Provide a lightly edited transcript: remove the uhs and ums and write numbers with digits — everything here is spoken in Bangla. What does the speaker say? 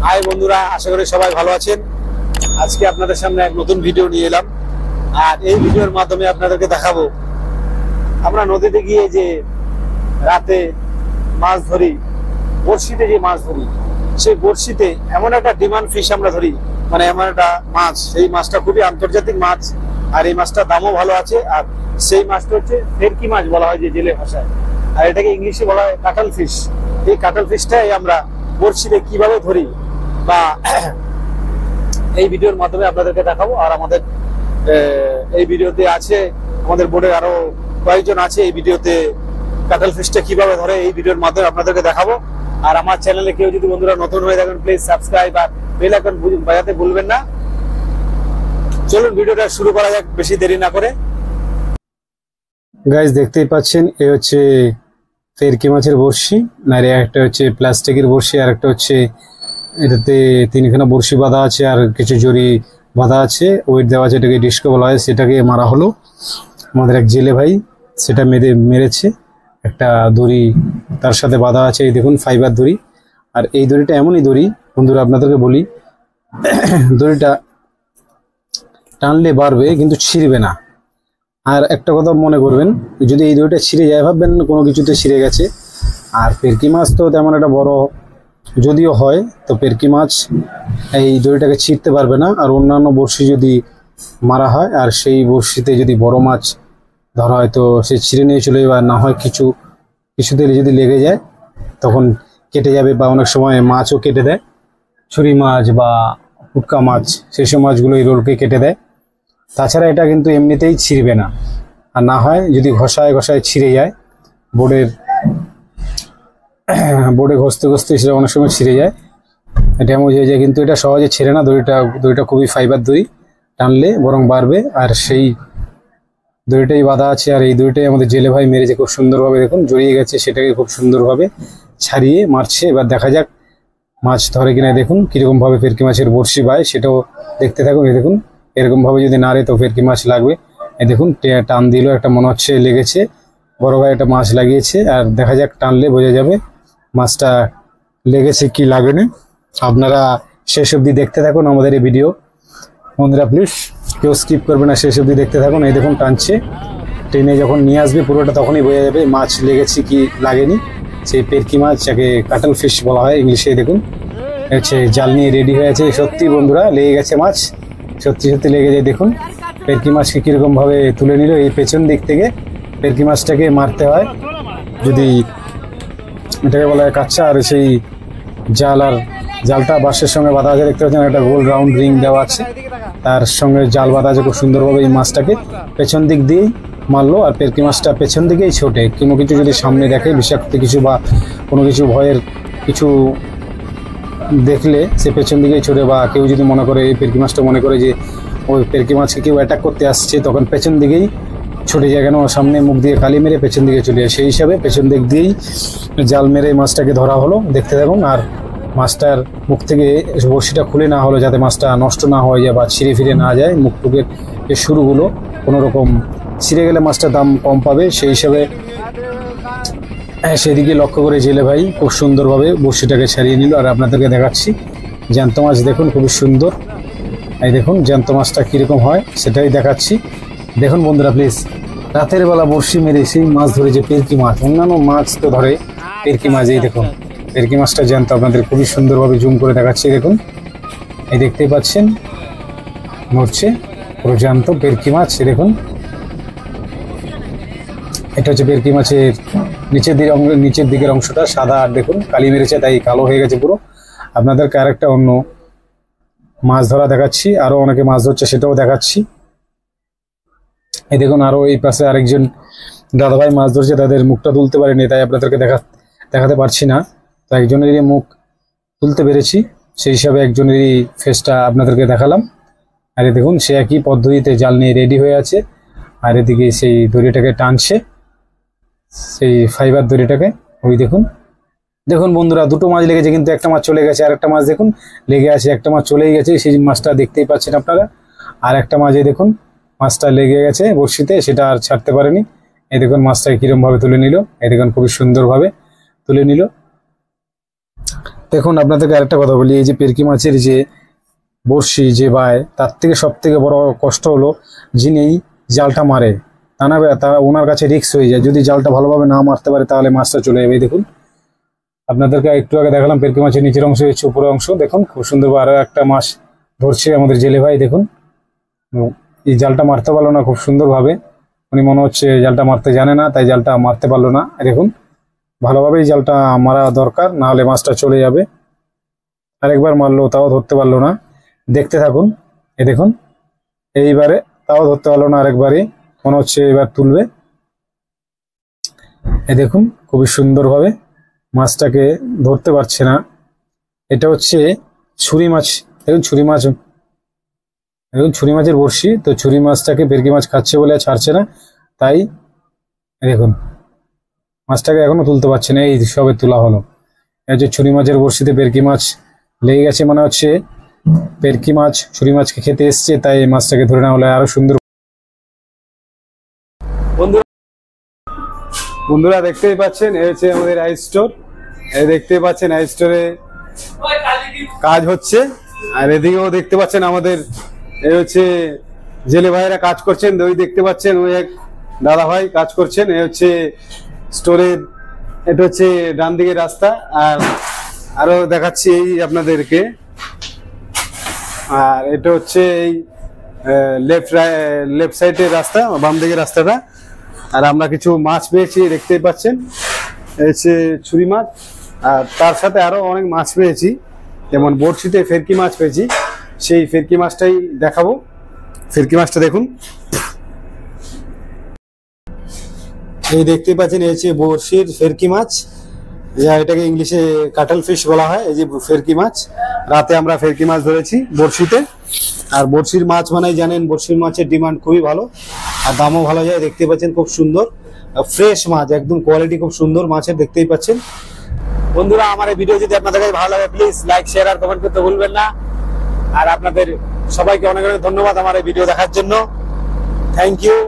হাই বন্ধুরা, আশা করি সবাই ভালো আছেন। আজকে আপনাদের সামনে এক নতুন ভিডিও নিয়ে এলাম। আর এই ভিডিওর মাধ্যমে আপনাদেরকে দেখাবো আমরা নদীতে গিয়ে যে রাতে মাছ ধরি, বড়শিতে যে মাছ ধরি, সেই বড়শিতে এমন একটা ডিমান্ড ফিশ আমরা ধরি, মানে এমন একটা মাছ, সেই মাছটা খুবই আন্তর্জাতিক মাছ। আর এই মাছটার দামও ভালো আছে। আর সেই মাছটা হচ্ছে ভেরকি মাছ বলা হয় যে জেলে ভাষায়, আর এটাকে ইংলিশে বলা হয় কাটল ফিশ। এই কাটল ফিশটাই আমরা বড়শিতে কিভাবে ধরি বা এই ভিডিওর মাধ্যমে আপনাদেরকে দেখাবো। আর আমাদের এই ভিডিওতে আছে আমাদের বোর্ডের আরো কয়েকজন আছে এই ভিডিওতে কাটল ফিশটা কিভাবে ধরে এই ভিডিওর মাধ্যমে আপনাদেরকে দেখাবো। আর আমার চ্যানেলে কেউ যদি বন্ধুরা নতুন হয়ে থাকেন, প্লিজ সাবস্ক্রাইব আর বেল আইকন বাজাতে ভুলবেন না। চলুন ভিডিওটা শুরু করা যাক বেশি দেরি না করে। গাইস, দেখতেই পাচ্ছেন এই হচ্ছে ভেরকি মাছের বড়শি, আর একটা হচ্ছে প্লাস্টিকের বড়শি, আর একটা হচ্ছে এটাতে তিনখানা বড়শি বাঁধা আছে আর কিছু জড়ি বাঁধা আছে, ওয়েট দেওয়া আছে, এটাকে ডিস্কো বলা হয়। সেটাকে মারা হলো আমাদের এক জেলে ভাই, সেটা মেরেছে। একটা দড়ি তার সাথে বাঁধা আছে, এই দেখুন ফাইবার দড়ি। আর এই দড়িটা এমনই দড়ি বন্ধুরা, আপনাদেরকে বলি, দড়িটা টানলে বাড়বে কিন্তু ছিঁড়বে না। আর একটা কথা মনে করবেন, যদি এই দড়িটা ছিঁড়ে যায় ভাববেন কোনো কিছুতে ছিঁড়ে গেছে। আর ভেরকি মাছ তো তেমন একটা বড় যদিও হয়, তো ভেরকি মাছ এই দড়িটাকে ছিঁড়তে পারবে না। আর অন্যান্য বড়শি যদি মারা হয় আর সেই বড়শিতে যদি বড় মাছ ধরা হয়, তো সে ছিঁড়ে নিয়ে চলে যাবে। আর না হয় কিছুতে যদি লেগে যায় তখন কেটে যাবে, বা অনেক সময় মাছও কেটে দেয়, ছুরি মাছ বা ফুটকা মাছ, সেই সব মাছগুলো এই রোলকে কেটে দেয়। তাছাড়া এটা কিন্তু এমনিতেই ছিঁড়বে না। আর না হয় যদি ঘষায় ছিঁড়ে যায়, বোর্ডে ঘষতে সেটা অনেক সময় ছিঁড়ে যায়, এটা এমন হয়ে যায়। কিন্তু এটা সহজে ছিঁড়ে না, দড়িটা খুবই ফাইবার দড়ি, টানলে বরং বাড়বে। আর সেই দড়িটাই বাঁধা আছে। আর এই দড়িটাই আমাদের জেলে ভাই মেরেছে খুব সুন্দরভাবে, দেখুন জড়িয়ে গেছে, সেটাকে খুব সুন্দরভাবে ছাড়িয়ে মারছে। এবার দেখা যাক মাছ ধরে কিনা। দেখুন কিরকম ভাবে ভেরকি মাছের বড়শি বায়, সেটাও দেখতে থাকুন। এই দেখুন এরকম ভাবে যদি নাড়ে তো ভেরকি মাছ লাগবে। এই দেখুন টান দিল, একটা মনে হচ্ছে লেগেছে, বড় ভাই একটা মাছ লাগিয়েছে। আর দেখা যাক টানলে বোঝা যাবে মাছটা লেগেছে কি লাগেনি। আপনারা শেষ অবধি দেখতে থাকুন আমাদের এই ভিডিও বন্ধুরা, প্লিজ কেউ স্কিপ করবে না, শেষ অবধি দেখতে থাকুন। এই দেখুন টানছে, টেনে যখন নিয়ে আসবে পুরোটা তখনই বোঝা যাবে মাছ লেগেছে কি লাগেনি। সেই ভেরকি মাছ, যাকে কাটল ফিশ বলা হয় ইংলিশে, দেখুন হচ্ছে জাল নিয়ে রেডি হয়ে আছে। সত্যি বন্ধুরা লেগে গেছে মাছ, সত্যি লেগে যায়। দেখুন ভেরকি মাছকে কিরকম ভাবে তুলে নিল এই পেছন দিক থেকে। ভেরকি মাছটাকে মারতে হয় যদি, এটাকে বলা হয় কাচ্চা। আর সেই জালটা বাঁশের সঙ্গে বাঁধা আছে, দেখতে পাচ্ছেন একটা গোল রাউন্ড রিং দেওয়া আছে, তার সঙ্গে জাল বাঁধা আছে খুব সুন্দরভাবে। এই মাছটাকে পেছন দিক দিয়েই মারলো। আর ভেরকি মাছটা পেছন দিকেই ছোটে, কোনো কিছু যদি সামনে দেখে বিষাক্ত কিছু বা কোনো কিছু ভয়ের কিছু দেখলে সে পেছন দিকেই ছোটে। বা কেউ যদি মনে করে, এই ভেরকি মাছটা মনে করে যে ওই ভেরকি মাছকে কেউ অ্যাটাক করতে আসছে, তখন পেছন দিকেই ছুটে যায়, কেন সামনে মুখ দিয়ে কালি মেরে পেছন দিকে চলে যায়। সেই হিসাবে পেছন দিক দিয়েই জাল মেরে মাছটাকে ধরা হলো, দেখতে থাকুন। আর মাছটার মুখ থেকে বড়শিটা খুলে না হলো, যাতে মাছটা নষ্ট না হয়ে যায় বা ছিঁড়ে ফিরে না যায়। মুখ টুকের যে শুরুগুলো কোনো রকম ছিঁড়ে গেলে মাছটার দাম কম পাবে, সেই হিসাবে সেদিকে লক্ষ্য করে জেলে ভাই খুব সুন্দরভাবে বড়শিটাকে ছাড়িয়ে নিল। আর আপনাদেরকে দেখাচ্ছি জ্যান্ত মাছ, দেখুন খুবই সুন্দর। এই দেখুন জ্যান্ত মাছটা কীরকম হয় সেটাই দেখাচ্ছি। দেখুন বন্ধুরা প্লিজ, রাতের বেলা বড়শি মেরে সেই মাছ ধরে যে ভেরকি মাছ, অন্যান্য মাছ তো ধরে, ভেরকি মাছ এই দেখুন, ভেরকি মাছটা জ্যান্ত আপনাদের খুবই সুন্দরভাবে জুম করে দেখাচ্ছি। দেখুন এই দেখতেই পাচ্ছেন নড়ছে, পুরো জ্যান্ত ভেরকি মাছ। দেখুন এটা হচ্ছে ভেরকি মাছের নিচের দিকের অংশটা সাদা, আর দেখুন কালি মেরেছে তাই কালো হয়ে গেছে পুরো। আপনাদেরকে আরেকটা অন্য মাছ ধরা দেখাচ্ছি, আরো অনেকে মাছ ধরছে সেটাও দেখাচ্ছি। এই দেখুন আরো এই পাশে আরেকজন দাদাভাই মাছ ধরছে, তাদের মুখটা তুলতে পারেনি তাই আপনাদেরকে দেখাতে পারছি না। তো একজনেরই মুখ তুলতে পেরেছি, সেই হিসাবে একজনেরই ফেসটা আপনাদেরকে দেখালাম। আর এই দেখুন সে একই পদ্ধতিতে জাল নিয়ে রেডি হয়ে আছে, আর এদিকে সেই দড়িটাকে টানছে, সেই ফাইবার দড়িটাকে। ওই দেখুন বন্ধুরা, দুটো মাছ লেগেছে, কিন্তু একটা মাছ চলে গেছে। আর একটা মাছ দেখুন লেগে আছে, একটা মাছ চলেই গেছে, সেই মাছটা দেখতেই পাচ্ছেন আপনারা। আর একটা মাঝে দেখুন মাছটা লেগে গেছে বড়শিতে, সেটা আর ছাড়তে পারেনি। এই দেখুন মাছটাকে কিরম ভাবে তুলে নিল, এই দেখুন খুবই সুন্দরভাবে তুলে নিল। দেখুন আপনাদেরকে আরেকটা কথা বলি, এই যে পেরকি মাছের যে বড়শি যে বায়, তার থেকে সব থেকে বড় কষ্ট হলো যিনি জালটা মারে, তা না তারা ওনার কাছে রিস্ক হয়ে যায়। যদি জালটা ভালোভাবে না মারতে পারে তাহলে মাছটা চলে যাবে। এই দেখুন আপনাদেরকে একটু আগে দেখালাম পেরকি মাছের নিচের অংশ হচ্ছে উপরের অংশ। দেখুন খুব সুন্দর আরো একটা মাছ ধরছে আমাদের জেলে ভাই। দেখুন এই জালটা মারতে পারলো না খুব সুন্দরভাবে, উনি মনে হচ্ছে জালটা মারতে জানে না, তাই জালটা মারতে পারলো না। দেখুন ভালোভাবে এই জালটা মারা দরকার, না হলে মাছটা চলে যাবে। আরেকবার মারলো তাও ধরতে পারলো না। দেখতে থাকুন। এ দেখুন এইবারে তাও ধরতে পারলো না, আরেকবারে মনে হচ্ছে এবার তুলবে। এ দেখুন খুবই সুন্দরভাবে মাছটাকে ধরতে পারছে না। এটা হচ্ছে ছুরি মাছ। দেখুন ছুরি মাছ, দেখুন ছুরি মাছের বড়শি। তো ছুরি মাছটাকে পেরকি মাছ খাচ্ছে বলে ছাড়ছে না, তাই দেখুন মাছটাকে এখনো তুলতে পারছে না। এই সবে তোলা হলো। এই যে ছুরি মাছের বড়শিতে পেরকি মাছ লেগে গেছে, মানে হচ্ছে পেরকি মাছ ছুরি মাছকে খেতে এসছে, তাই এই মাছটাকে ধরে না হলে আরো সুন্দর। বন্ধুরা দেখতেই পাচ্ছেন এই হচ্ছে আমাদের আইস স্টোর। এই দেখতে পাচ্ছেন আইস স্টোরে কাজ হচ্ছে, আর এদিকেও দেখতে পাচ্ছেন আমাদের এই হচ্ছে জেলে ভাইয়েরা কাজ করছেন। ওই দেখতে পাচ্ছেন ওই এক দাদা ভাই কাজ করছেন। এই হচ্ছে স্টোরের, এটা হচ্ছে ডান দিকের রাস্তা। আর আরো দেখাচ্ছি এই আপনাদেরকে, আর এটা হচ্ছে এই লেফট সাইডের রাস্তা, বাম দিকের রাস্তাটা। আর আমরা কিছু মাছ পেয়েছি দেখতেই পাচ্ছেন, হচ্ছে ছুরি মাছ, আর তার সাথে আরো অনেক মাছ পেয়েছি, যেমন বড়শিতে ফেরকি মাছ পেয়েছি। সেই ফেরকি মাছটাই দেখাবো। ফেরকি মাছটা দেখুন, এই দেখতেই পাচ্ছেন এই হচ্ছে বড়শির ফেরকি মাছ, যা এটাকে ইংলিশে কাটল ফিশ বলা হয়। এই যে ফেরকি মাছ, রাতে আমরা ফেরকি মাছ ধরেছি বড়শিতে। আর বড়শির মাছ মানে জানেন বড়শির মাছের ডিমান্ড খুবই ভালো, আর দামও ভালো যায়। দেখতে পাচ্ছেন খুব সুন্দর ফ্রেশ মাছ, একদম কোয়ালিটি খুব সুন্দর মাছের, দেখতেই পাচ্ছেন। বন্ধুরা আমার এই ভিডিও যদি আপনাদের কাছে ভালো লাগে প্লিজ লাইক শেয়ার আর কমেন্ট করতে ভুলবেন না। আর আপনাদের সবাইকে অনেক অনেক ধন্যবাদ আমার এই ভিডিও দেখার জন্য। Thank you.